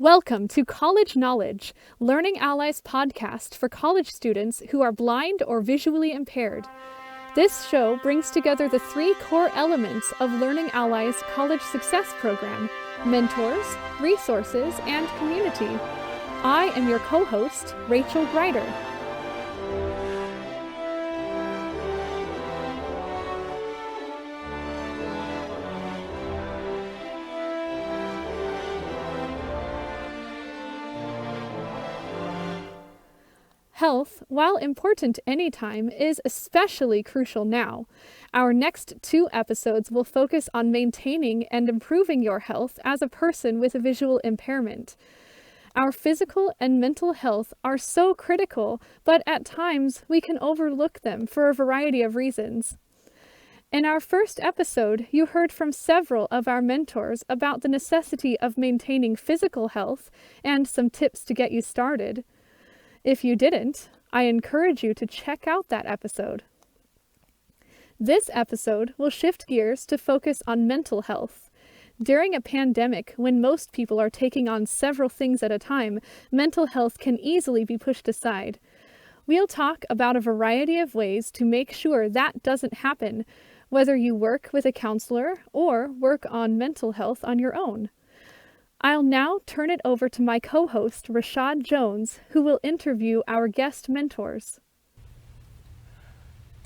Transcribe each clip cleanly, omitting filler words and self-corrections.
Welcome to College Knowledge, Learning Allies podcast for college students who are blind or visually impaired. This show brings together the three core elements of Learning Allies College Success Program: mentors, resources, and community. I am your co-host, Rachel Greider. Health, while important anytime, is especially crucial now. Our next two episodes will focus on maintaining and improving your health as a person with a visual impairment. Our physical and mental health are so critical, but at times we can overlook them for a variety of reasons. In our first episode, you heard from several of our mentors about the necessity of maintaining physical health and some tips to get you started. If you didn't, I encourage you to check out that episode. This episode will shift gears to focus on mental health. During a pandemic, when most people are taking on several things at a time, mental health can easily be pushed aside. We'll talk about a variety of ways to make sure that doesn't happen, whether you work with a counselor or work on mental health on your own. I'll now turn it over to my co-host, Rashad Jones, who will interview our guest mentors.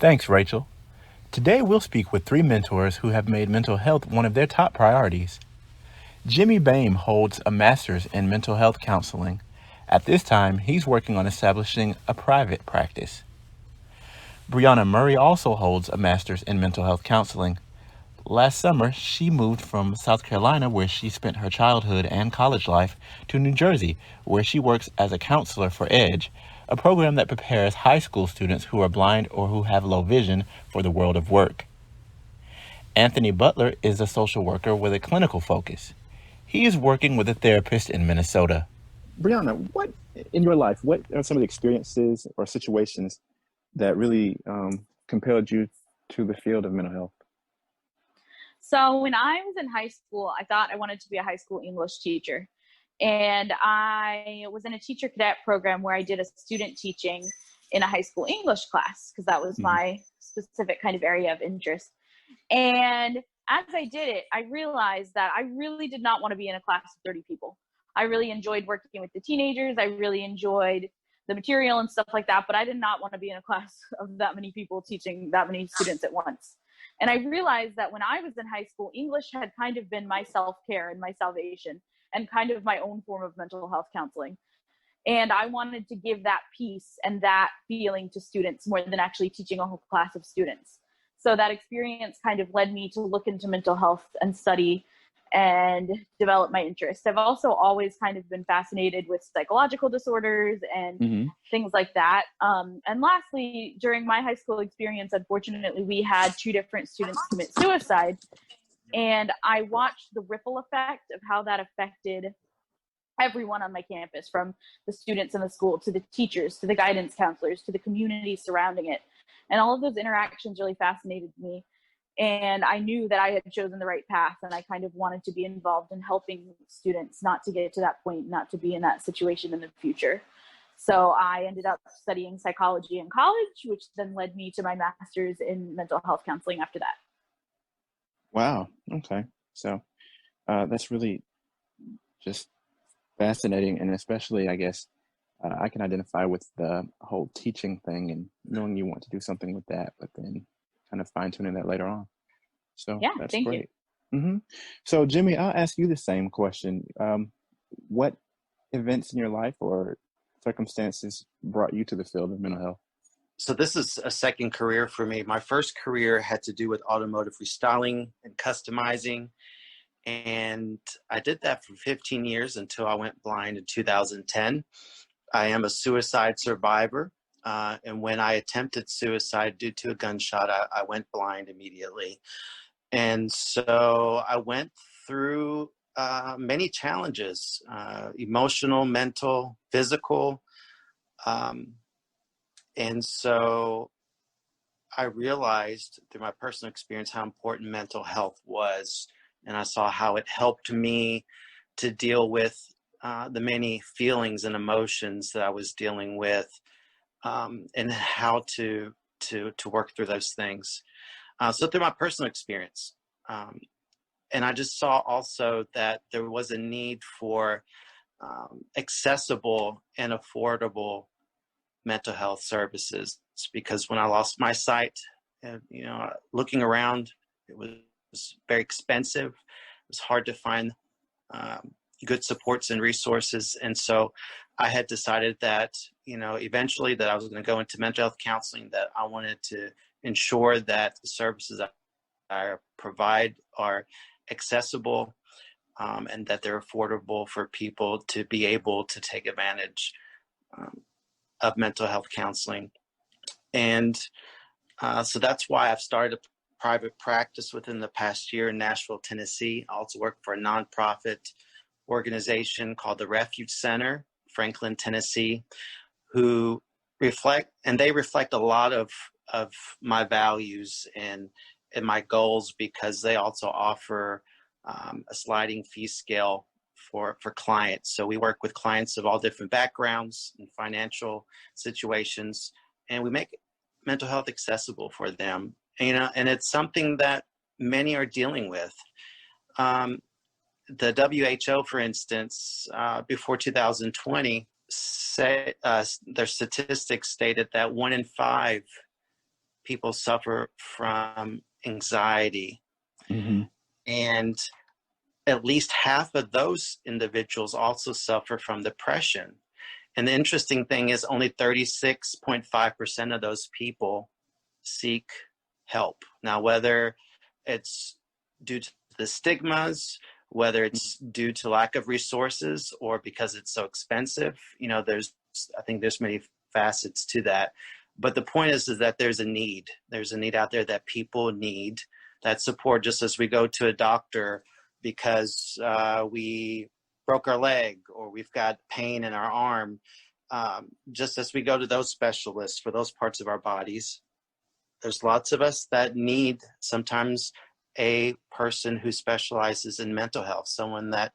Thanks, Rachel. Today we'll speak with three mentors who have made mental health one of their top priorities. Jimmy Boehm holds a master's in mental health counseling. At this time, he's working on establishing a private practice. Brianna Murray also holds a master's in mental health counseling. Last summer, she moved from South Carolina, where she spent her childhood and college life, to New Jersey, where she works as a counselor for EDGE, a program that prepares high school students who are blind or who have low vision for the world of work. Anthony Butler is a social worker with a clinical focus. He is working with a therapist in Minnesota. Brianna, what in your life, what are some of the experiences or situations that really compelled you to the field of mental health? So when I was in high school, I thought I wanted to be a high school English teacher. And I was in a teacher cadet program where I did a student teaching in a high school English class, because that was my specific kind of area of interest. And as I did it, I realized that I really did not want to be in a class of 30 people. I really enjoyed working with the teenagers. I really enjoyed the material and stuff like that, but I did not want to be in a class of that many people teaching that many students at once. And I realized that when I was in high school, English had kind of been my self-care and my salvation and kind of my own form of mental health counseling. And I wanted to give that peace and that feeling to students more than actually teaching a whole class of students. So that experience kind of led me to look into mental health and study and develop my interest. I've also always kind of been fascinated with psychological disorders and things like that. And lastly, during my high school experience, unfortunately, we had two different students commit suicide. And I watched the ripple effect of how that affected everyone on my campus, from the students in the school to the teachers, to the guidance counselors, to the community surrounding it. And all of those interactions really fascinated me. And I knew that I had chosen the right path, and I kind of wanted to be involved in helping students not to get to that point, not to be in that situation in the future. So I ended up studying psychology in college, which then led me to my master's in mental health counseling after that. Wow. Okay. So that's really just fascinating. And especially, I guess, I can identify with the whole teaching thing and knowing you want to do something with that, but then kind of fine-tuning that later on. So yeah, that's thank great. You. So Jimmy, I'll ask you the same question. What events in your life or circumstances brought you to the field of mental health? So this is a second career for me. My first career had to do with automotive restyling and customizing. And I did that for 15 years until I went blind in 2010. I am a suicide survivor. And when I attempted suicide due to a gunshot, I went blind immediately. And so I went through many challenges, emotional, mental, physical. And so I realized through my personal experience how important mental health was. And I saw how it helped me to deal with the many feelings and emotions that I was dealing with, and how to work through those things. So through my personal experience, and I just saw also that there was a need for accessible and affordable mental health services, because when I lost my sight, looking around, it was very expensive. It was hard to find good supports and resources. And so I had decided that, eventually that I was going to go into mental health counseling, that I wanted to ensure that the services I provide are accessible, and that they're affordable for people to be able to take advantage of mental health counseling. And so that's why I've started a private practice within the past year in Nashville, Tennessee. I also work for a nonprofit organization called the Refuge Center, Franklin, Tennessee, who reflect a lot of my values and my goals, because they also offer a sliding fee scale for clients. So we work with clients of all different backgrounds and financial situations, and we make mental health accessible for them. And it's something that many are dealing with. The WHO, for instance, before 2020, their statistics stated that 1 in 5 people suffer from anxiety. Mm-hmm. And at least half of those individuals also suffer from depression. And the interesting thing is only 36.5% of those people seek help. Now, whether it's due to the stigmas, whether it's due to lack of resources, or because it's so expensive, I think there's many facets to that. But the point is that there's a need. There's a need out there that people need that support, just as we go to a doctor because we broke our leg or we've got pain in our arm. Just as we go to those specialists for those parts of our bodies, there's lots of us that need sometimes a person who specializes in mental health, someone that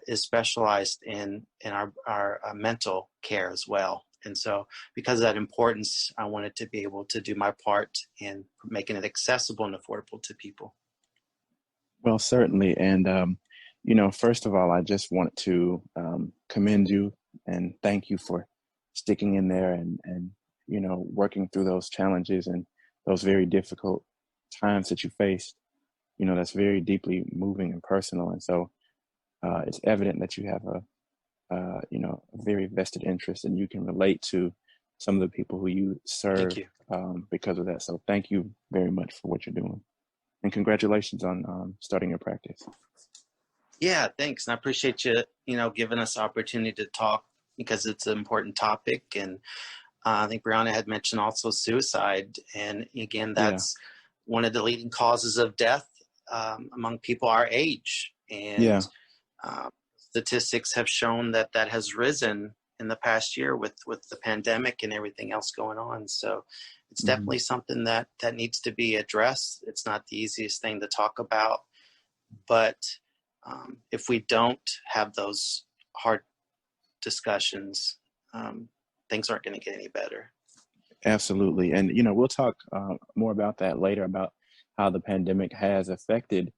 is specialized in our mental care as well. And so because of that importance, I wanted to be able to do my part in making it accessible and affordable to people. Well, certainly. And, first of all, I just want to commend you and thank you for sticking in there and working through those challenges and those very difficult times that you faced. That's very deeply moving and personal. And so it's evident that you have a very vested interest, and you can relate to some of the people who you serve. Thank you. Because of that. So thank you very much for what you're doing. And congratulations on starting your practice. Yeah, thanks. And I appreciate you, giving us the opportunity to talk, because it's an important topic. And I think Brianna had mentioned also suicide. And again, that's one of the leading causes of death among people our age. And statistics have shown that has risen in the past year with the pandemic and everything else going on. So it's definitely something that needs to be addressed. It's not the easiest thing to talk about, but if we don't have those hard discussions, things aren't going to get any better. Absolutely. And, we'll talk more about that later, about how the pandemic has affected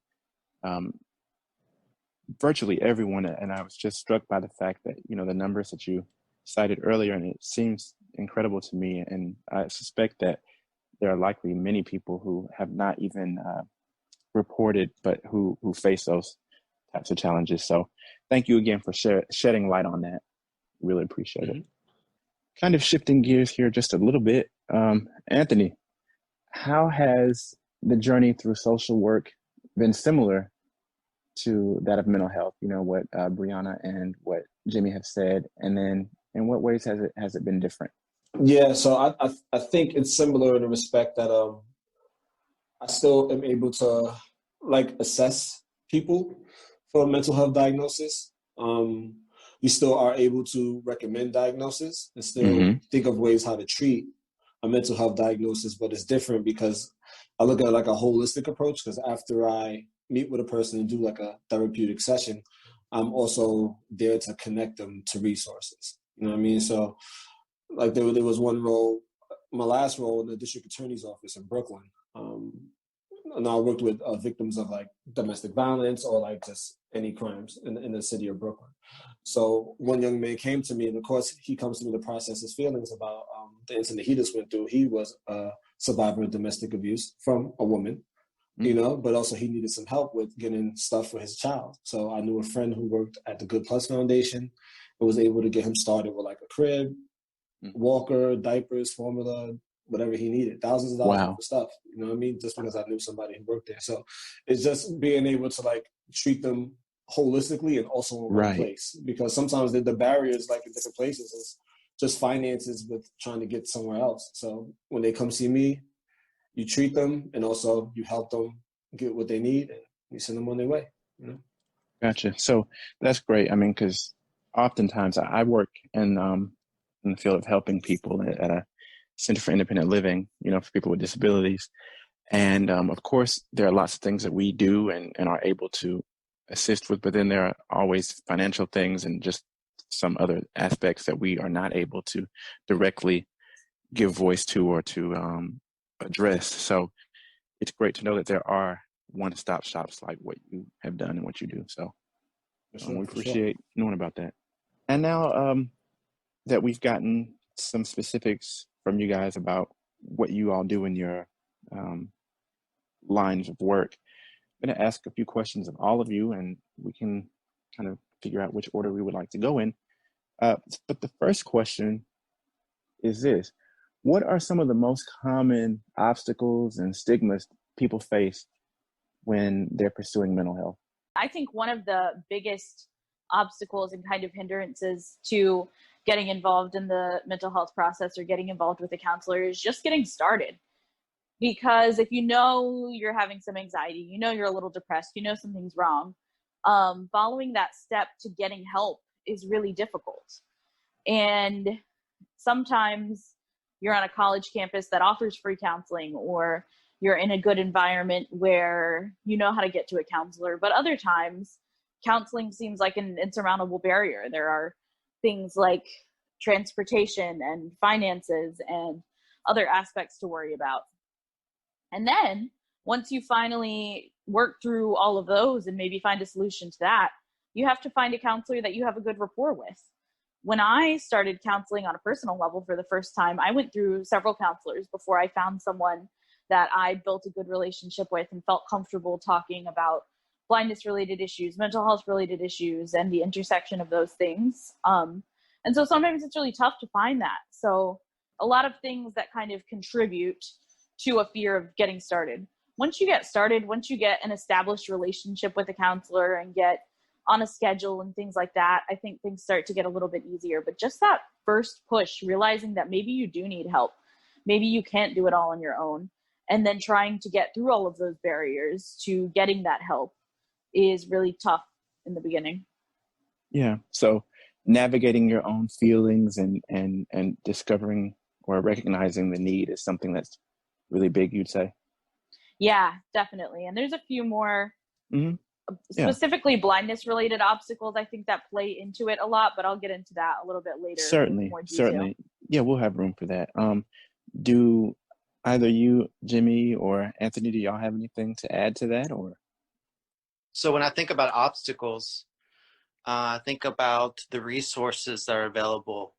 virtually everyone. And I was just struck by the fact that, the numbers that you cited earlier, and it seems incredible to me. And I suspect that there are likely many people who have not even reported, but who face those types of challenges. So thank you again for shedding light on that. Really appreciate it. Kind of shifting gears here just a little bit. Anthony, how has the journey through social work been similar to that of mental health? What Brianna and what Jimmy have said, and then in what ways has it been different? Yeah, so I think it's similar in the respect that I still am able to assess people for a mental health diagnosis. We still are able to recommend diagnosis and still think of ways how to treat a mental health diagnosis, but it's different because I look at a holistic approach, because after I meet with a person and do a therapeutic session, I'm also there to connect them to resources. You know what I mean? So like there was one role, my last role in the district attorney's office in Brooklyn. And I worked with victims of like domestic violence or like just any crimes in the city of Brooklyn. So one young man came to me, and of course he comes to me to process his feelings about the incident he just went through. He was a survivor of domestic abuse from a woman, you know, but also he needed some help with getting stuff for his child. So I knew a friend who worked at the Good Plus Foundation and was able to get him started with like a crib, walker, diapers, formula, whatever he needed, thousands of dollars worth of stuff. You know what I mean? Just because I knew somebody who worked there. So it's just being able to like treat them holistically and also in one place, because sometimes the barriers like in different places is just finances with trying to get somewhere else. So when they come see me, you treat them and also you help them get what they need and you send them on their way. You know? Gotcha. So that's great. I mean, because oftentimes I work in the field of helping people at a Center for Independent Living, you know, for people with disabilities. And of course, there are lots of things that we do and are able to assist with, but then there are always financial things and just some other aspects that we are not able to directly give voice to or to address. So it's great to know that there are one-stop shops like what you have done and what you do. So we appreciate knowing about that. And now that we've gotten some specifics from you guys about what you all do in your lines of work, I'm going to ask a few questions of all of you, and we can kind of figure out which order we would like to go in. But the first question is this: what are some of the most common obstacles and stigmas people face when they're pursuing mental health? I think one of the biggest obstacles and kind of hindrances to getting involved in the mental health process or getting involved with a counselor is just getting started. Because if you know you're having some anxiety, you know you're a little depressed, you know something's wrong, following that step to getting help is really difficult. And sometimes you're on a college campus that offers free counseling, or you're in a good environment where you know how to get to a counselor. But other times, counseling seems like an insurmountable barrier. There are things like transportation and finances and other aspects to worry about. And then once you finally work through all of those and maybe find a solution to that, you have to find a counselor that you have a good rapport with. When I started counseling on a personal level for the first time, I went through several counselors before I found someone that I built a good relationship with and felt comfortable talking about blindness related issues, mental health related issues, and the intersection of those things. And so sometimes it's really tough to find that. So a lot of things that kind of contribute to a fear of getting started. Once you get started, once you get an established relationship with a counselor and get on a schedule and things like that, I think things start to get a little bit easier. But just that first push, realizing that maybe you do need help, maybe you can't do it all on your own, and then trying to get through all of those barriers to getting that help is really tough in the beginning. Yeah. So navigating your own feelings and discovering or recognizing the need is something that's really big, you'd say? Yeah, definitely. And there's a few more specifically blindness related obstacles, I think, that play into it a lot, but I'll get into that a little bit later. Certainly. Yeah, we'll have room for that. Do either you, Jimmy, or Anthony, do y'all have anything to add to that? Or So when I think about obstacles, I think about the resources that are available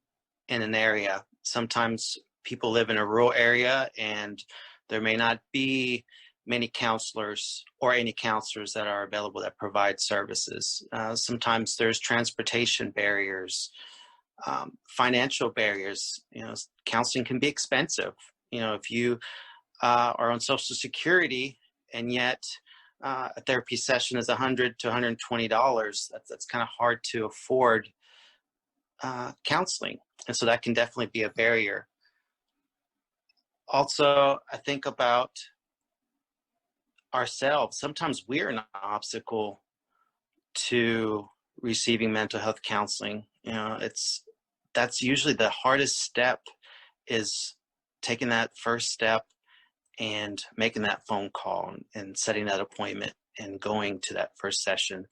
in an area. Sometimes people live in a rural area and there may not be many counselors or any counselors that are available that provide services. Sometimes there's transportation barriers, financial barriers. You know, counseling can be expensive. You know, if you are on Social Security and yet a therapy session is $100 to $120, that's kind of hard to afford counseling. And so that can definitely be a barrier. Also, I think about ourselves. Sometimes we're an obstacle to receiving mental health counseling. You know, that's usually the hardest step, is taking that first step and making that phone call and setting that appointment and going to that first session.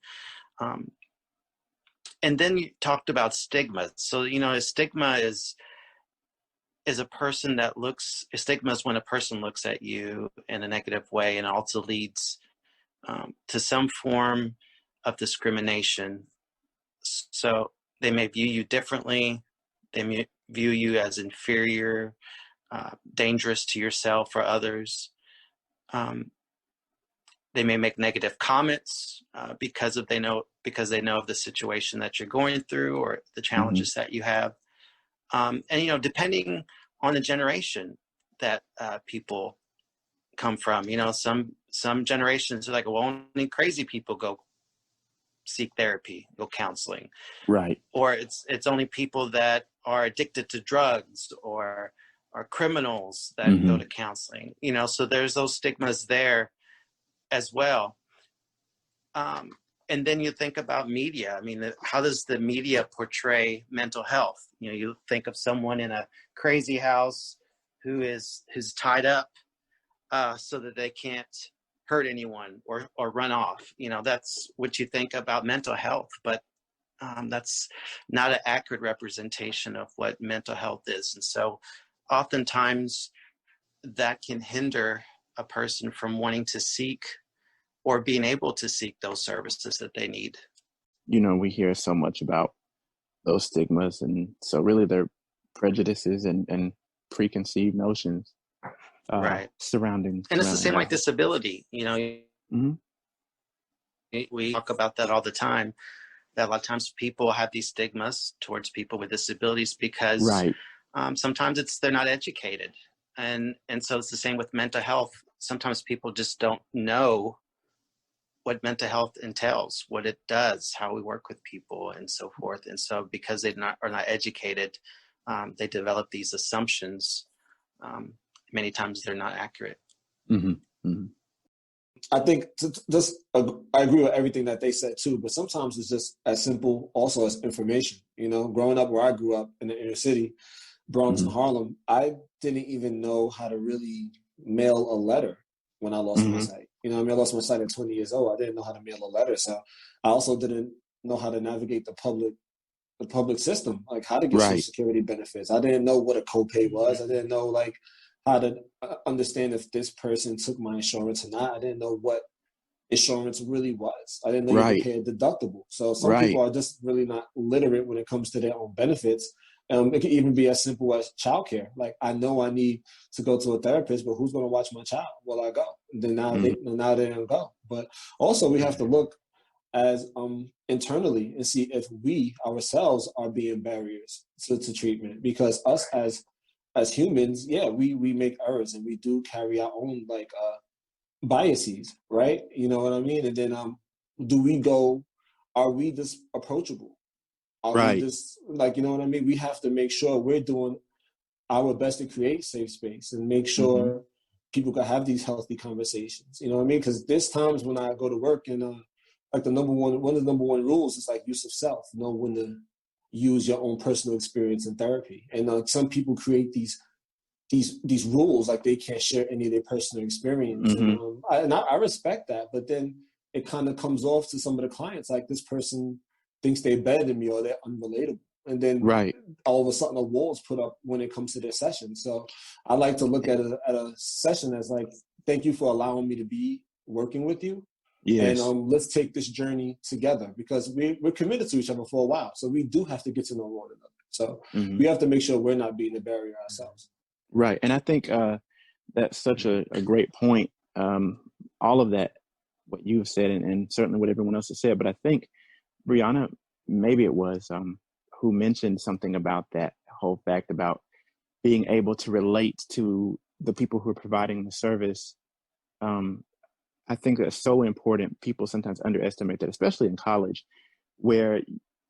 And then you talked about stigma. So, a stigma is a person that looks, a stigma is when a person looks at you in a negative way, and also leads to some form of discrimination. So they may view you differently. They may view you as inferior, dangerous to yourself or others. They may make negative comments because they know of the situation that you're going through or the challenges that you have. And depending on the generation that people come from, some generations are like, well, only crazy people go seek therapy, go counseling, Right. or it's only people that are addicted to drugs or are criminals that go to counseling. So there's those stigmas there as well. And then you think about media. I mean, how does the media portray mental health? You think of someone in a crazy house who's tied up so that they can't hurt anyone or run off. That's what you think about mental health, but that's not an accurate representation of what mental health is. And so oftentimes that can hinder a person from wanting to seek or being able to seek those services that they need. We hear so much about those stigmas, and so really they're prejudices and preconceived notions right surrounding. And it's the same like disability. We talk about that all the time, that a lot of times people have these stigmas towards people with disabilities because sometimes they're not educated, and so it's the same with mental health. Sometimes people just don't know what mental health entails, what it does, how we work with people, and so forth. And so because they are not educated, they develop these assumptions. Many times they're not accurate. I think I agree with everything that they said too, but sometimes it's just as simple also as information. Growing up where I grew up in the inner city, Bronx and Harlem, I didn't even know how to really mail a letter when I lost my sight. I lost my sight at 20 years old. I didn't know how to mail a letter. So I also didn't know how to navigate the public system, like how to get Social Security benefits. I didn't know what a copay was. I didn't know how to understand if this person took my insurance or not. I didn't know what insurance really was. I didn't know you could pay a deductible. So some people are just really not literate when it comes to their own benefits. It could even be as simple as childcare. Like, I know I need to go to a therapist, but who's going to watch my child while I go? And then now they don't go. But also we have to look as internally and see if we ourselves are being barriers to treatment, because us as humans, we make errors and we do carry our own biases, right? You know what I mean? And then are we just approachable? Are we just you know what I mean? We have to make sure we're doing our best to create safe space and make sure people can have these healthy conversations. You know what I mean? Because there's times when I go to work and one of the number one rules is use of self. Know when to use your own personal experience in therapy. And some people create these rules, like they can't share any of their personal experience. And I respect that, but then it kind of comes off to some of the clients like this person thinks they're better than me or they're unrelatable. And then all of a sudden a wall's put up when it comes to their session. So I like to look at a session as thank you for allowing me to be working with you. Yes. And let's take this journey together, because we're committed to each other for a while. So we do have to get to know one another. So we have to make sure we're not being a barrier ourselves. Right. And I think that's such a great point. All of that, what you've said, and certainly what everyone else has said. But I think Brianna, maybe it was, who mentioned something about that whole fact about being able to relate to the people who are providing the service. I think that's so important. People sometimes underestimate that, especially in college, where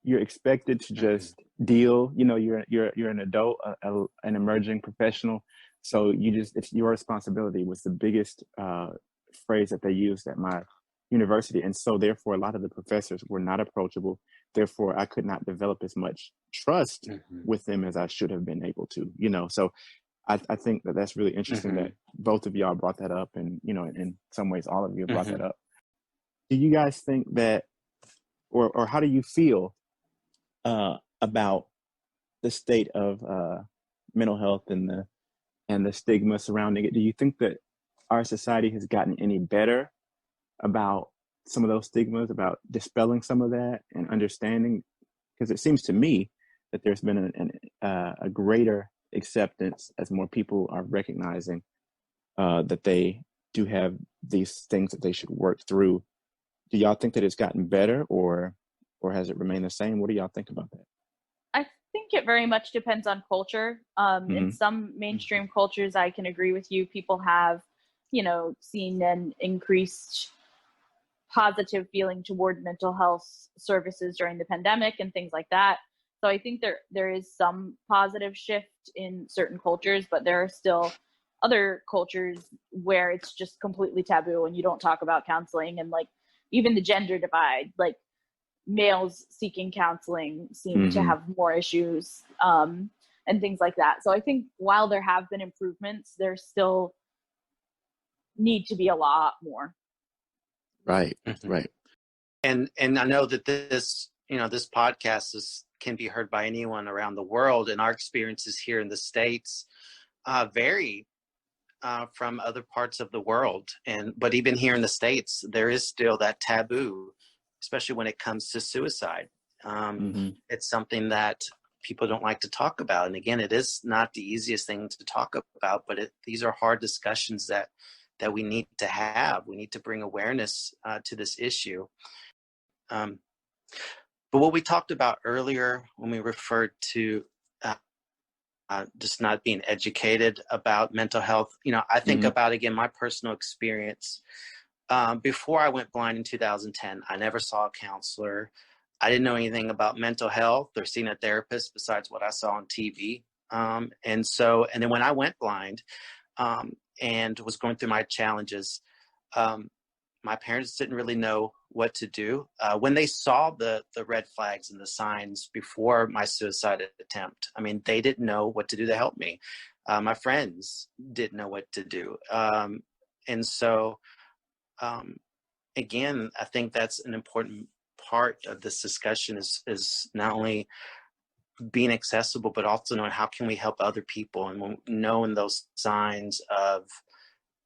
you're expected to just deal. You're an adult, an emerging professional, so it's your responsibility was the biggest phrase that they used at my university. And so therefore a lot of the professors were not approachable. Therefore I could not develop as much trust with them as I should have been able to, so I think that's really interesting that both of y'all brought that up, and in some ways all of you brought that up. Do you guys think that, or how do you feel about the state of mental health and the stigma surrounding it. Do you think that our society has gotten any better about some of those stigmas, about dispelling some of that and understanding? Because it seems to me that there's been a greater acceptance as more people are recognizing that they do have these things that they should work through. Do y'all think that it's gotten better, or has it remained the same? What do y'all think about that? I think it very much depends on culture. In some mainstream cultures, I can agree with you. People have, seen an increased positive feeling toward mental health services during the pandemic and things like that. So I think there is some positive shift in certain cultures, but there are still other cultures where it's just completely taboo and you don't talk about counseling. And like even the gender divide, like males seeking counseling seem to have more issues and things like that. So I think while there have been improvements, there still need to be a lot more. Right, right. And I know that this podcast can be heard by anyone around the world, and our experiences here in the States vary from other parts of the world. But even here in the States, there is still that taboo, especially when it comes to suicide. It's something that people don't like to talk about. And again, it is not the easiest thing to talk about, but these are hard discussions that we need to have. We need to bring awareness to this issue. But what we talked about earlier when we referred to just not being educated about mental health, I think about, again, my personal experience. Before I went blind in 2010, I never saw a counselor. I didn't know anything about mental health or seeing a therapist besides what I saw on TV. And then when I went blind and was going through my challenges, my parents didn't really know what to do. When they saw the red flags and the signs before my suicide attempt, they didn't know what to do to help me. My friends didn't know what to do. Again, I think that's an important part of this discussion is not only being accessible, but also knowing how can we help other people, and knowing those signs of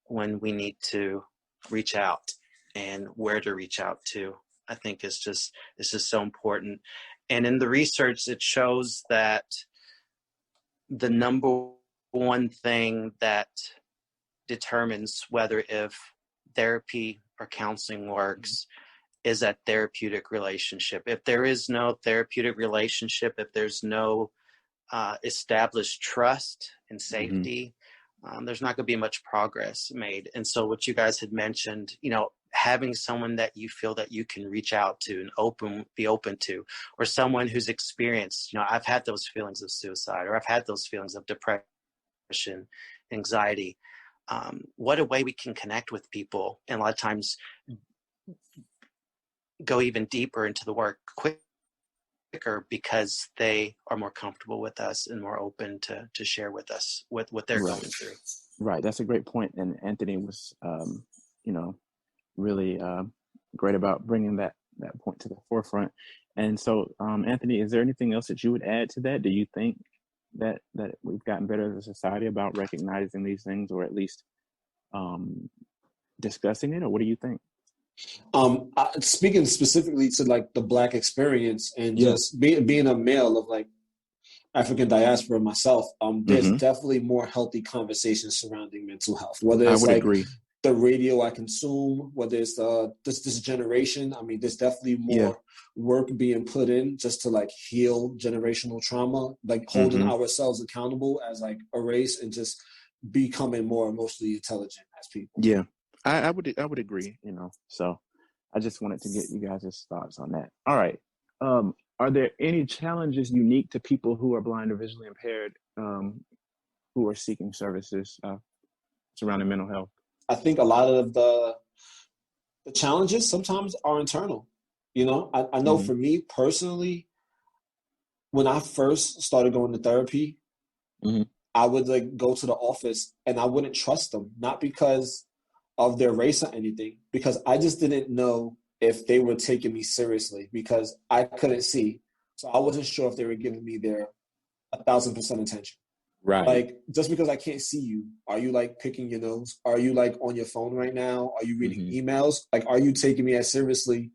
when we need to reach out and where to reach out to. I think it's just so important. And in the research, it shows that the number one thing that determines whether if therapy or counseling works is that therapeutic relationship. If there is no therapeutic relationship, if there's no established trust and safety, there's not going to be much progress made. And so what you guys had mentioned, having someone that you feel that you can reach out to and be open to, or someone who's experienced, I've had those feelings of suicide, or I've had those feelings of depression, anxiety. What a way we can connect with people, and a lot of times go even deeper into the work quicker because they are more comfortable with us and more open to share with us what they're going through. Right. That's a great point. And Anthony was, really great about bringing that point to the forefront. And so, Anthony, is there anything else that you would add to that? Do you think that we've gotten better as a society about recognizing these things, or at least discussing it, or what do you think? Speaking specifically to like the Black experience and just being a male of like African diaspora myself, there's definitely more healthy conversations surrounding mental health. Whether it's agree. The radio I consume, whether it's this generation, there's definitely more work being put in just to like heal generational trauma, like holding ourselves accountable as like a race and just becoming more emotionally intelligent as people. Yeah. I would agree, so I just wanted to get you guys' thoughts on that. All right. Are there any challenges unique to people who are blind or visually impaired who are seeking services surrounding mental health? I think a lot of the challenges sometimes are internal. I know for me personally, when I first started going to therapy, I would like go to the office and I wouldn't trust them, not because of their race or anything, because I just didn't know if they were taking me seriously because I couldn't see. So I wasn't sure if they were giving me their 1,000% attention. Right. Like, just because I can't see you, are you like picking your nose? Are you like on your phone right now? Are you reading emails? Like, are you taking me as seriously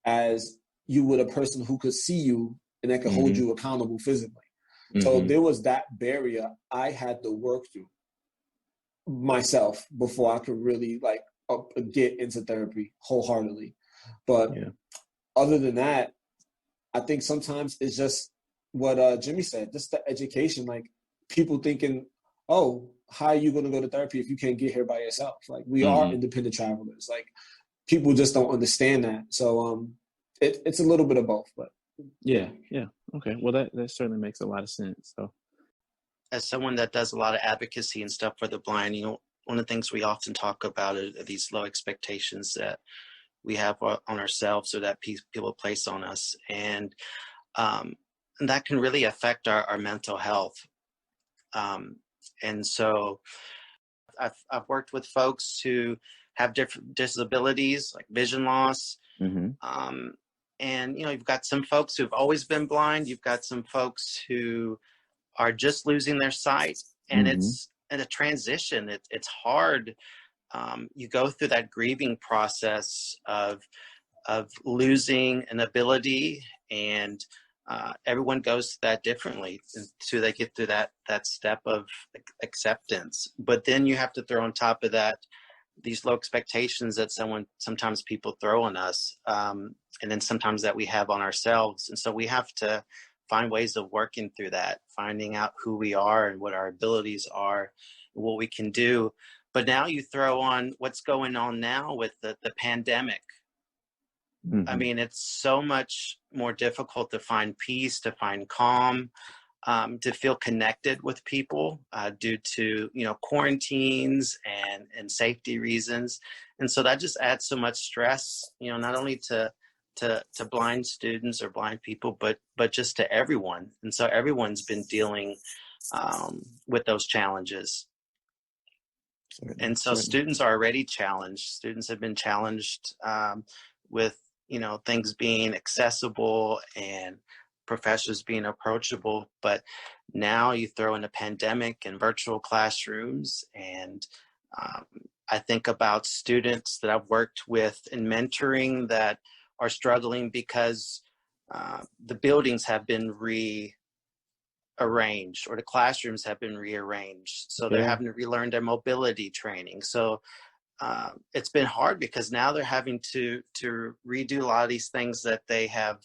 as you would a person who could see you and that could hold you accountable physically? So there was that barrier I had to work through myself before I could really like get into therapy wholeheartedly. But other than that, I think sometimes it's just what Jimmy said, just the education, like people thinking, oh, how are you going to go to therapy if you can't get here by yourself? Like, we are independent travelers. Like, people just don't understand that. So it's a little bit of both, but yeah. Okay. Well, that certainly makes a lot of sense. So, as someone that does a lot of advocacy and stuff for the blind, one of the things we often talk about are these low expectations that we have on ourselves or that people place on us. And that can really affect our mental health. And so I've worked with folks who have different disabilities like vision loss. And, you've got some folks who've always been blind. You've got some folks who are just losing their sight, and it's in a transition. It's hard. You go through that grieving process of losing an ability, and everyone goes through that differently until they get through that step of acceptance. But then you have to throw on top of that these low expectations that sometimes people throw on us, and then sometimes that we have on ourselves. And so we have to find ways of working through that, finding out who we are and what our abilities are, and what we can do. But now you throw on what's going on now with the pandemic. I mean, it's so much more difficult to find peace, to find calm, to feel connected with people due to, quarantines and safety reasons. And so that just adds so much stress, not only to blind students or blind people, but just to everyone. And so everyone's been dealing with those challenges. And so students are already challenged. Students have been challenged with, things being accessible and professors being approachable. But now you throw in a pandemic and virtual classrooms. And I think about students that I've worked with in mentoring that are struggling because the buildings have been rearranged or the classrooms have been rearranged. So they're having to relearn their mobility training. So it's been hard because now they're having to redo a lot of these things that they have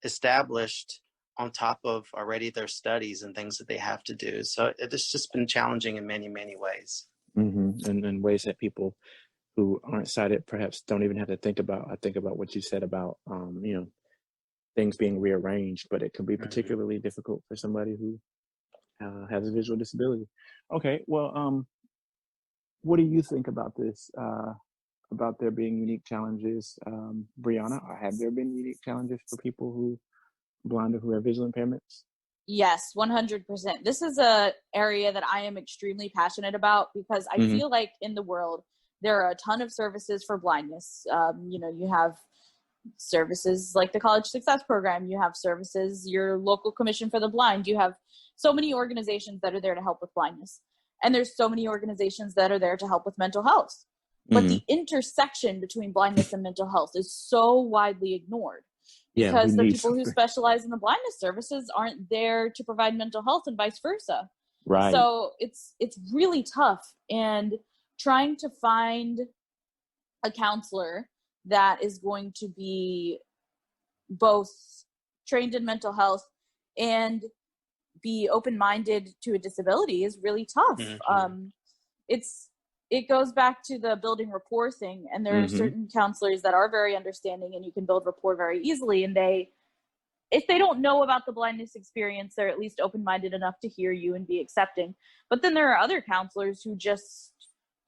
established on top of already their studies and things that they have to do. So it's just been challenging in many, many ways. And ways that people who aren't sighted perhaps don't even have to think about. I think about what you said about, things being rearranged, but it can be particularly difficult for somebody who has a visual disability. Okay, well, what do you think about this, about there being unique challenges? Brianna, have there been unique challenges for people who blind or who have visual impairments? Yes, 100%. This is a area that I am extremely passionate about because I feel like in the world, there are a ton of services for blindness. You have services like the College Success Program. You have services, your local commission for the blind. You have so many organizations that are there to help with blindness. And there's so many organizations that are there to help with mental health. But the intersection between blindness and mental health is so widely ignored because the people who specialize in the blindness services aren't there to provide mental health and vice versa. Right. So it's really tough. And trying to find a counselor that is going to be both trained in mental health and be open-minded to a disability is really tough. It goes back to the building rapport thing, and there are certain counselors that are very understanding and you can build rapport very easily, and if they don't know about the blindness experience, they're at least open-minded enough to hear you and be accepting. But then there are other counselors who just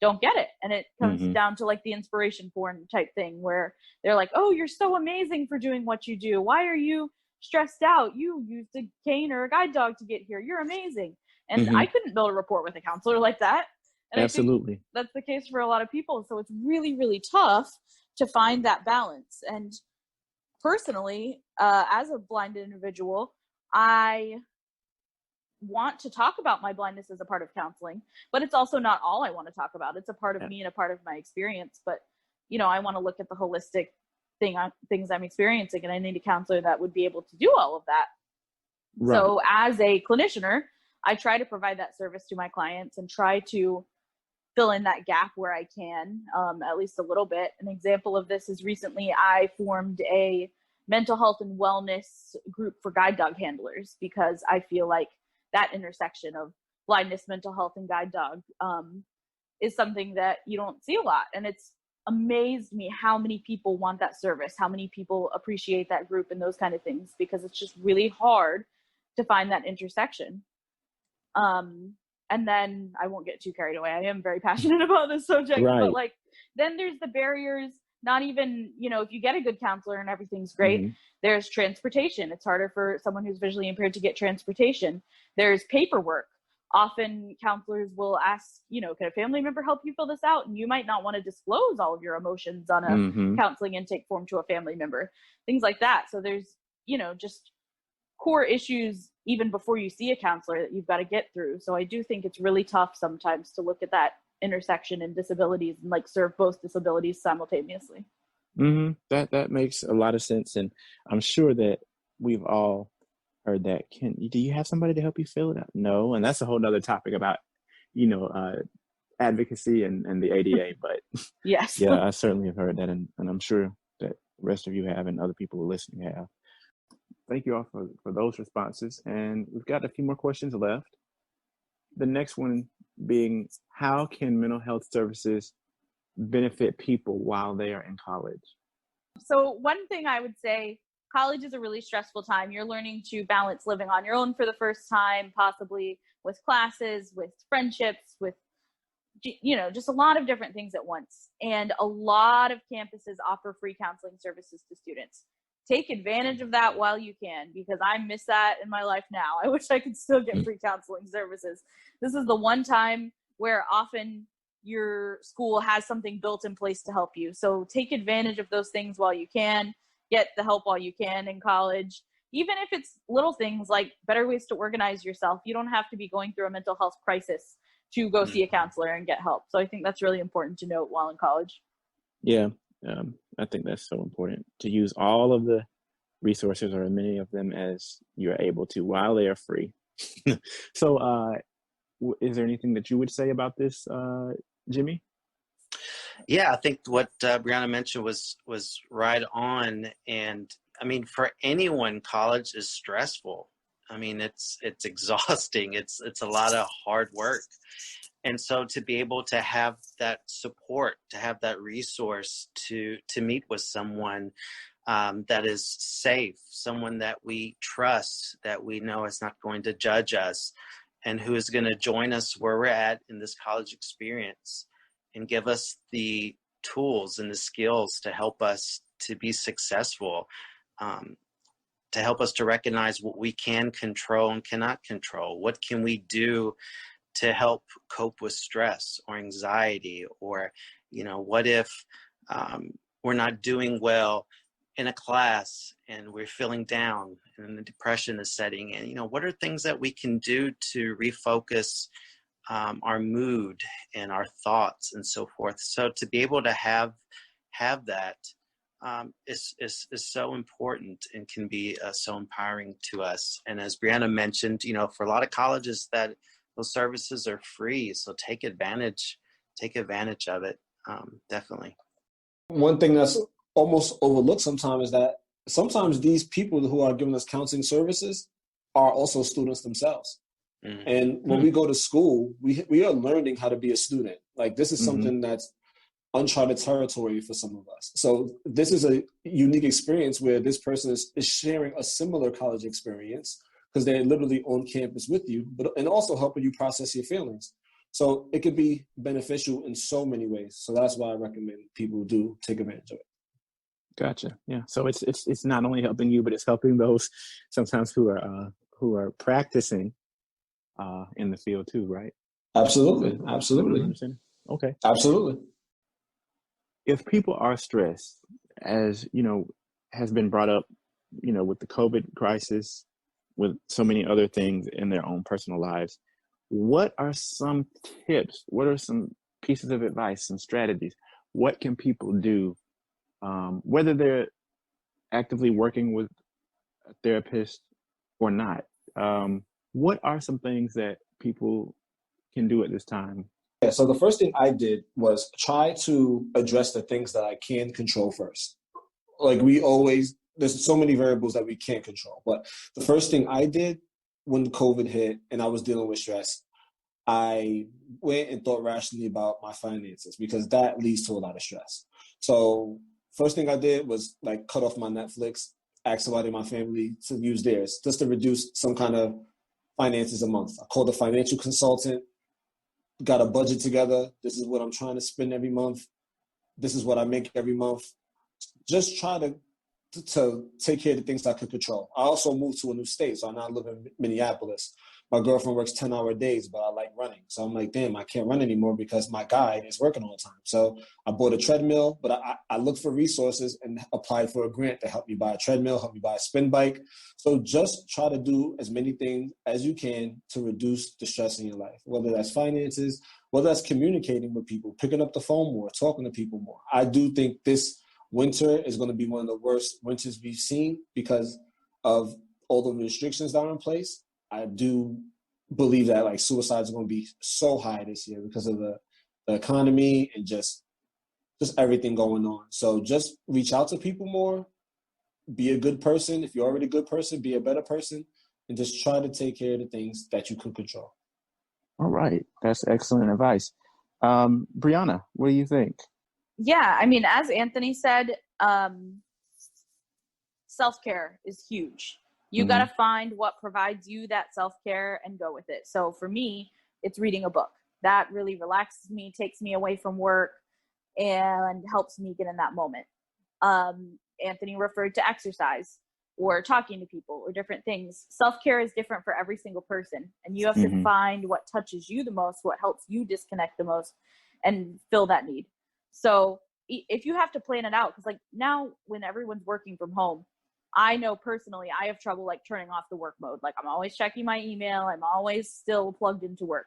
don't get it, and it comes down to like the inspiration porn type thing where they're like, oh, you're so amazing for doing what you do. Why are you stressed out? You used a cane or a guide dog to get here. You're amazing. And I couldn't build a rapport with a counselor like that. And Absolutely. I think that's the case for a lot of people. So it's really, really tough to find that balance. And personally, as a blind individual, I want to talk about my blindness as a part of counseling, but it's also not all I want to talk about. It's a part of me and a part of my experience. But, I want to look at the holistic things I'm experiencing, and I need a counselor that would be able to do all of that. Right. So as a clinician, I try to provide that service to my clients and try to fill in that gap where I can, at least a little bit. An example of this is recently I formed a mental health and wellness group for guide dog handlers, because I feel like that intersection of blindness, mental health, and guide dog is something that you don't see a lot. And it's amazed me how many people want that service, how many people appreciate that group and those kind of things, because it's just really hard to find that intersection. And then I won't get too carried away. I am very passionate about this subject, right. But then there's the barriers, not even, if you get a good counselor and everything's great, mm-hmm. There's transportation. It's harder for someone who's visually impaired to get transportation. There's paperwork. Often counselors will ask, can a family member help you fill this out? And you might not want to disclose all of your emotions on a mm-hmm. counseling intake form to a family member, things like that. So there's, just core issues even before you see a counselor that you've got to get through. So I do think it's really tough sometimes to look at that intersection in disabilities and serve both disabilities simultaneously. Mm-hmm. That makes a lot of sense. And I'm sure that we've all heard that. Do you have somebody to help you fill it out? No. And that's a whole nother topic about, advocacy and the ADA. But yes, yeah, I certainly have heard that. And I'm sure that the rest of you have and other people who are listening have. Thank you all for those responses. And we've got a few more questions left. The next one being, how can mental health services benefit people while they are in college? So one thing I would say, college is a really stressful time. You're learning to balance living on your own for the first time, possibly with classes, with friendships, with, just a lot of different things at once. And a lot of campuses offer free counseling services to students. Take advantage of that while you can, because I miss that in my life now. I wish I could still get free counseling services. This is the one time where often your school has something built in place to help you. So take advantage of those things while you can. Get the help while you can in college. Even if it's little things like better ways to organize yourself. You don't have to be going through a mental health crisis to go see a counselor and get help. So I think that's really important to note while in college. Yeah. I think that's so important to use all of the resources, or as many of them as you're able to, while they are free. So is there anything that you would say about this, Jimmy? Yeah, I think what Brianna mentioned was right on. And I mean, for anyone, college is stressful. I mean, it's exhausting. It's a lot of hard work. And so to be able to have that support, to have that resource to meet with someone that is safe, someone that we trust, that we know is not going to judge us, and who is going to join us where we're at in this college experience and give us the tools and the skills to help us to be successful, to help us to recognize what we can control and cannot control. What can we do to help cope with stress or anxiety? Or, what if we're not doing well in a class and we're feeling down and the depression is setting in? What are things that we can do to refocus our mood and our thoughts and so forth? So to be able to have that is so important and can be so empowering to us. And as Brianna mentioned, for a lot of colleges, that those services are free. So take advantage of it. Definitely. One thing that's almost overlooked sometimes is that sometimes these people who are giving us counseling services are also students themselves. Mm-hmm. And when we go to school, we are learning how to be a student. This is something that's uncharted territory for some of us. So this is a unique experience where this person is sharing a similar college experience, because they're literally on campus with you, and also helping you process your feelings. So it could be beneficial in so many ways. So that's why I recommend people do take advantage of it. Gotcha. Yeah. So it's not only helping you, but it's helping those sometimes who are practicing in the field too, right? Absolutely. Okay. Absolutely. If people are stressed, as has been brought up, with the COVID crisis, with so many other things in their own personal lives. What are some tips? What are some pieces of advice, some strategies? What can people do, whether they're actively working with a therapist or not? What are some things that people can do at this time? Yeah, so the first thing I did was try to address the things that I can control first. Like there's so many variables that we can't control. But the first thing I did when COVID hit and I was dealing with stress, I went and thought rationally about my finances because that leads to a lot of stress. So first thing I did was like cut off my Netflix, ask somebody in my family to use theirs just to reduce some kind of finances a month. I called a financial consultant, got a budget together. This is what I'm trying to spend every month. This is what I make every month. Just try to take care of the things I could control. I also moved to a new state, so I now live in Minneapolis. My girlfriend works 10-hour days, but I like running. So I'm like, damn, I can't run anymore because my guide is working all the time. So I bought a treadmill, but I looked for resources and applied for a grant to help me buy a treadmill, help me buy a spin bike. So just try to do as many things as you can to reduce the stress in your life, whether that's finances, whether that's communicating with people, picking up the phone more, talking to people more. I do think this winter is going to be one of the worst winters we've seen because of all the restrictions that are in place. I do believe that like suicides are going to be so high this year because of the economy and just everything going on. So just reach out to people more, be a good person. If you're already a good person, be a better person, and just try to take care of the things that you can control. All right. That's excellent advice. Brianna, what do you think? Yeah, I mean, as Anthony said, self-care is huge. You got to find what provides you that self-care and go with it. So for me, it's reading a book. That really relaxes me, takes me away from work, and helps me get in that moment. Anthony referred to exercise or talking to people or different things. Self-care is different for every single person, and you have to find what touches you the most, what helps you disconnect the most, and fill that need. So if you have to plan it out, because like now when everyone's working from home, I know personally I have trouble like turning off the work mode. Like I'm always checking my email. I'm always still plugged into work.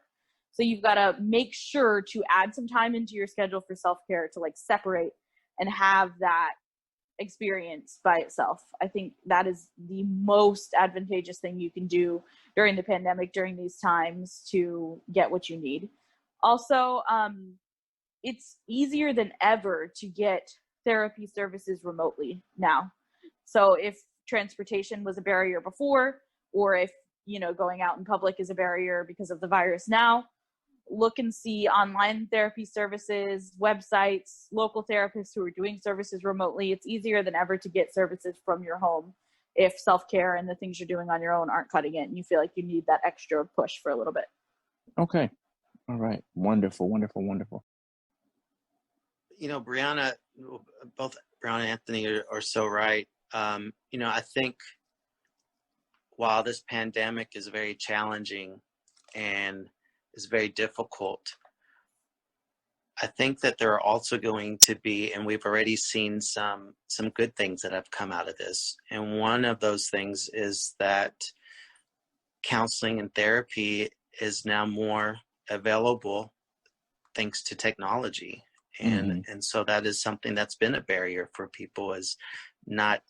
So you've got to make sure to add some time into your schedule for self-care to like separate and have that experience by itself. I think that is the most advantageous thing you can do during the pandemic, during these times, to get what you need. Also, it's easier than ever to get therapy services remotely now. So if transportation was a barrier before, or if, going out in public is a barrier because of the virus now, look and see online therapy services, websites, local therapists who are doing services remotely. It's easier than ever to get services from your home if self-care and the things you're doing on your own aren't cutting it and you feel like you need that extra push for a little bit. Okay. All right. Wonderful, wonderful, wonderful. Brianna, both Brianna and Anthony are so right. I think while this pandemic is very challenging and is very difficult, I think that there are also going to be, and we've already seen some good things that have come out of this. And one of those things is that counseling and therapy is now more available thanks to technology. And so that is something that's been a barrier for people, is not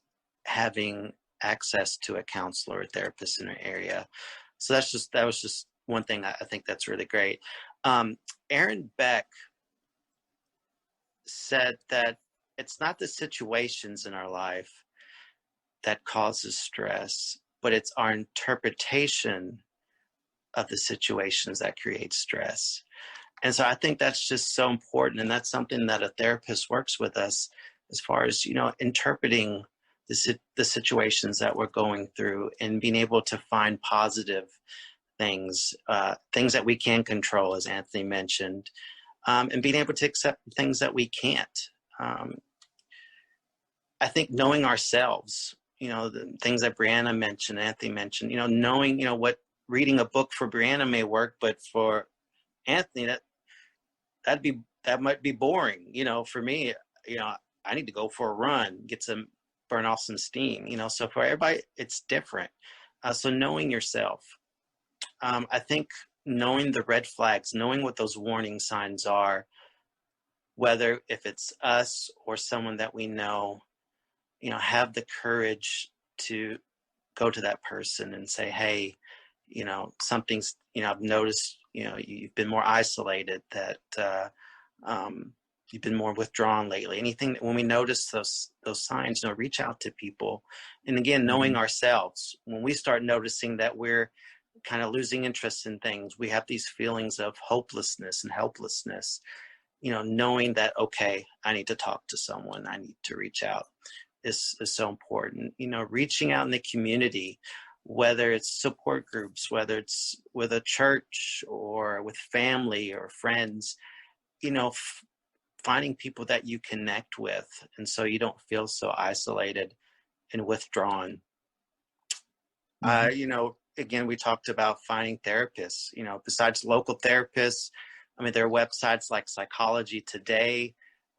having access to a counselor or therapist in their area. So that was just one thing I think that's really great. Aaron Beck said that it's not the situations in our life that causes stress, but it's our interpretation of the situations that create stress. And so I think that's just so important. And that's something that a therapist works with us as far as, interpreting the situations that we're going through and being able to find positive things, things that we can control, as Anthony mentioned, and being able to accept things that we can't. I think knowing ourselves, the things that Brianna mentioned, Anthony mentioned, knowing, what reading a book for Brianna may work, but for Anthony, that might be boring. For me, I need to go for a run, get some burn off some steam, so for everybody, it's different. So knowing yourself, I think knowing the red flags, knowing what those warning signs are, whether if it's us or someone that we know, have the courage to go to that person and say, hey, something's, I've noticed, you've been more isolated, that you've been more withdrawn lately. Anything when we notice those signs, reach out to people. And again, knowing ourselves, when we start noticing that we're kind of losing interest in things, we have these feelings of hopelessness and helplessness, knowing that, okay, I need to talk to someone, I need to reach out is so important. Reaching out in the community, whether it's support groups, whether it's with a church or with family or friends, finding people that you connect with, and so you don't feel so isolated and withdrawn. Again, we talked about finding therapists, besides local therapists. I mean, there are websites like Psychology Today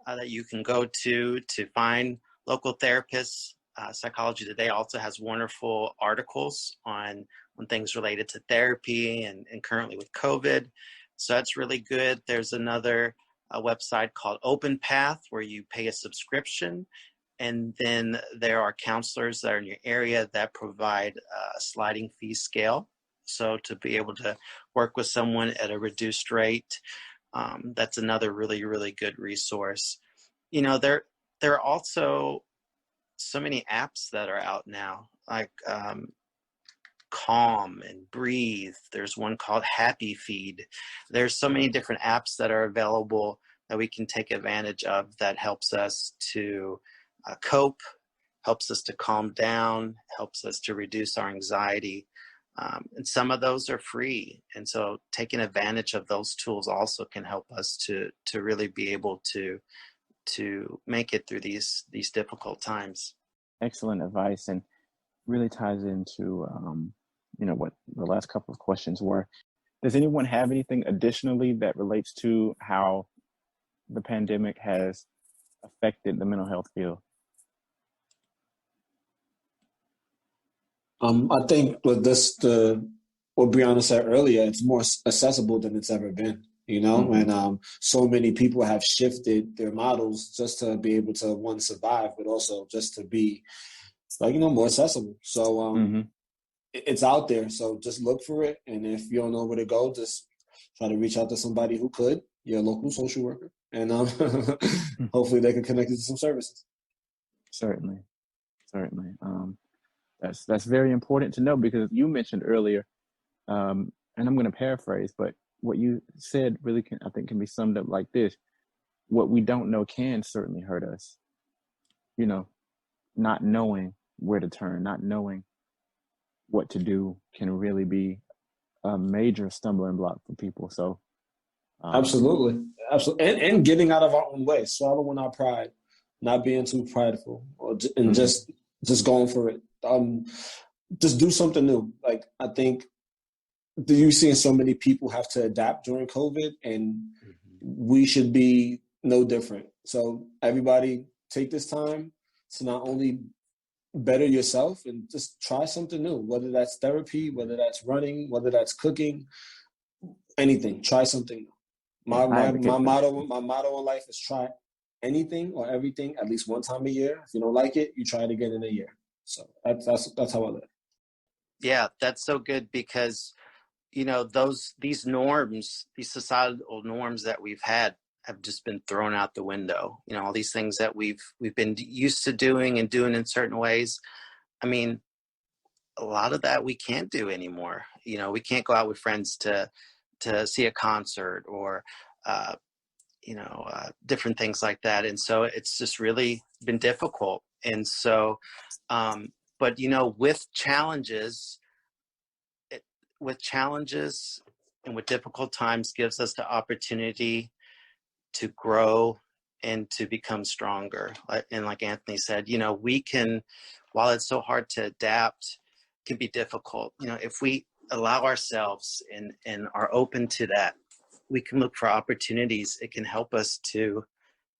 that you can go to find local therapists. Psychology Today also has wonderful articles on things related to therapy and currently with COVID. So that's really good. There's another website called Open Path where you pay a subscription. And then there are counselors that are in your area that provide a sliding fee scale. So to be able to work with someone at a reduced rate, that's another really, really good resource. There are also so many apps that are out now, like Calm and Breathe. There's one called Happy Feed. There's so many different apps that are available that we can take advantage of that helps us to cope, helps us to calm down, helps us to reduce our anxiety. And some of those are free. And so taking advantage of those tools also can help us to really be able to make it through these difficult times. Excellent advice, and really ties into what the last couple of questions were. Does anyone have anything additionally that relates to how the pandemic has affected the mental health field? I think with what Brianna said earlier, it's more accessible than it's ever been, and so many people have shifted their models just to be able to, one, survive, but also just to be more accessible. So it's out there. So just look for it. And if you don't know where to go, just try to reach out to somebody who could, your local social worker, and hopefully they can connect you to some services. Certainly. That's very important to know, because you mentioned earlier, and I'm going to paraphrase, but what you said really can be summed up like this: what we don't know can certainly hurt us. Not knowing where to turn, not knowing what to do can really be a major stumbling block for people. So absolutely. And getting out of our own way, swallowing our pride, not being too prideful, and just going for it. Just do something new. Like, I think you're seeing so many people have to adapt during COVID, and we should be no different. So everybody take this time to not only better yourself and just try something new, whether that's therapy, whether that's running, whether that's cooking, anything. Try something new. My motto in life is try anything or everything at least one time a year. If you don't like it, you try it again in a year. So that's how I live. Yeah, that's so good, because these norms, these societal norms that we've had have just been thrown out the window. All these things that we've been used to doing in certain ways. I mean, a lot of that we can't do anymore. We can't go out with friends to see a concert or different things like that. And so it's just really been difficult. And so, but with challenges and with difficult times gives us the opportunity to grow and to become stronger. And like Anthony said, we can, while it's so hard to adapt, it can be difficult. If we allow ourselves and are open to that, we can look for opportunities. It can help us to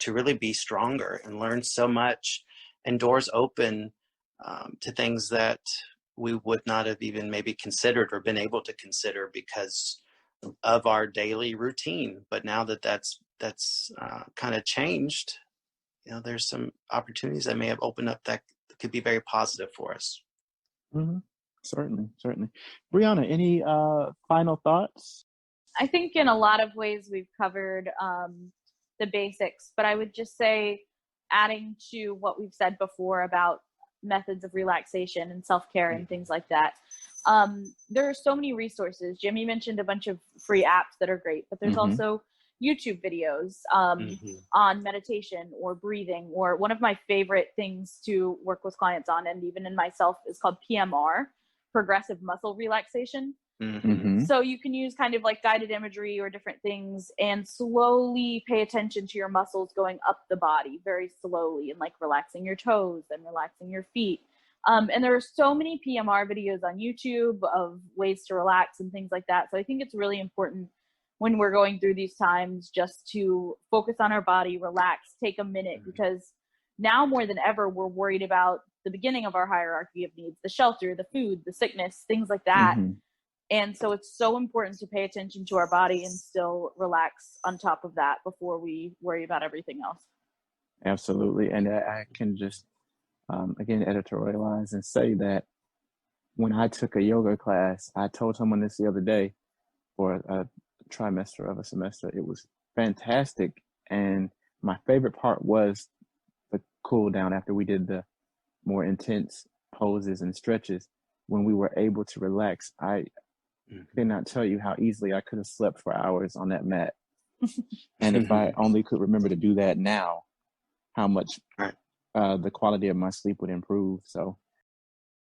really be stronger and learn so much. and doors open to things that we would not have even maybe considered or been able to consider because of our daily routine. But now that that's kind of changed, there's some opportunities that may have opened up that could be very positive for us. Mm-hmm. Certainly. Brianna, any final thoughts? I think in a lot of ways we've covered the basics, but I would just say, adding to what we've said before about methods of relaxation and self-care and things like that, there are so many resources. Jimmy mentioned a bunch of free apps that are great, but there's also YouTube videos on meditation or breathing, or one of my favorite things to work with clients on, and even in myself, is called PMR, progressive muscle relaxation. So you can use kind of like guided imagery or different things and slowly pay attention to your muscles going up the body very slowly, and like relaxing your toes and relaxing your feet. And there are so many PMR videos on YouTube of ways to relax and things like that. So I think it's really important when we're going through these times just to focus on our body, relax, take a minute, because now more than ever, we're worried about the beginning of our hierarchy of needs, the shelter, the food, the sickness, things like that. And so it's so important to pay attention to our body and still relax on top of that before we worry about everything else. Absolutely. And I can just, again, editorialize and say that when I took a yoga class, I told someone this the other day, for a trimester of a semester, it was fantastic. And my favorite part was the cool down after we did the more intense poses and stretches. When we were able to relax, I cannot tell you how easily I could have slept for hours on that mat. And if I only could remember to do that now, how much the quality of my sleep would improve. So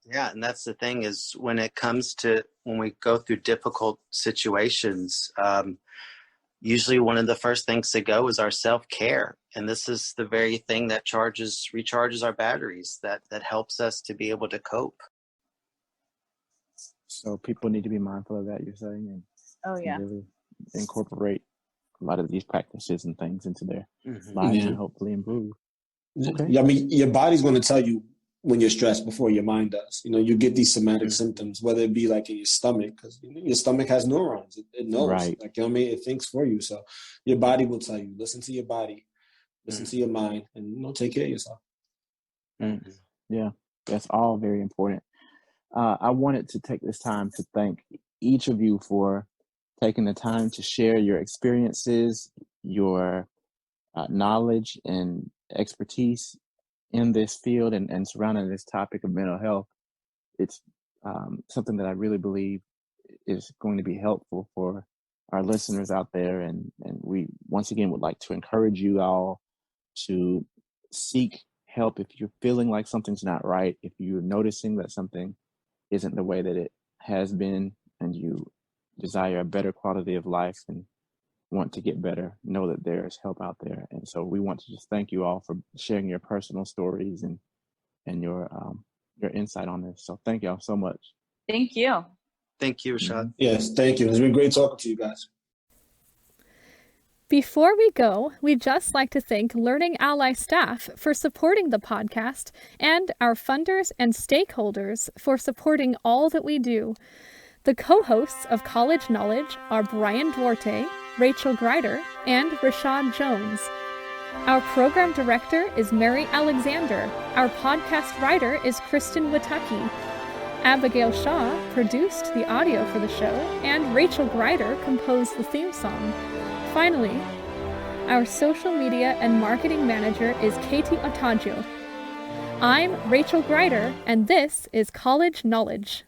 yeah, and that's the thing, is when it comes to when we go through difficult situations, usually one of the first things to go is our self-care. And this is the very thing that recharges our batteries, that helps us to be able to cope. So people need to be mindful of that, you're saying, and really incorporate a lot of these practices and things into their lives and hopefully improve. Okay. Yeah, I mean, your body's going to tell you when you're stressed before your mind does. You get these somatic symptoms, whether it be like in your stomach, because your stomach has neurons. It knows. Right. Like, it thinks for you. So your body will tell you. Listen to your body, listen to your mind, and take care of yourself. Yeah, that's all very important. I wanted to take this time to thank each of you for taking the time to share your experiences, your knowledge and expertise in this field and surrounding this topic of mental health. It's something that I really believe is going to be helpful for our listeners out there. And we, once again, would like to encourage you all to seek help if you're feeling like something's not right, if you're noticing that something isn't the way that it has been, and you desire a better quality of life and want to get better, know that there is help out there. And so we want to just thank you all for sharing your personal stories and your insight on this. So thank y'all so much. Thank you. Thank you, Rashad. Yes, thank you. It's been great talking to you guys. Before we go, we'd just like to thank Learning Ally staff for supporting the podcast and our funders and stakeholders for supporting all that we do. The co-hosts of College Knowledge are Brian Duarte, Rachel Greider, and Rashad Jones. Our program director is Mary Alexander. Our podcast writer is Kristen Watucky. Abigail Shaw produced the audio for the show, and Rachel Greider composed the theme song. Finally, our social media and marketing manager is Katie Otaggio. I'm Rachel Greider, and this is College Knowledge.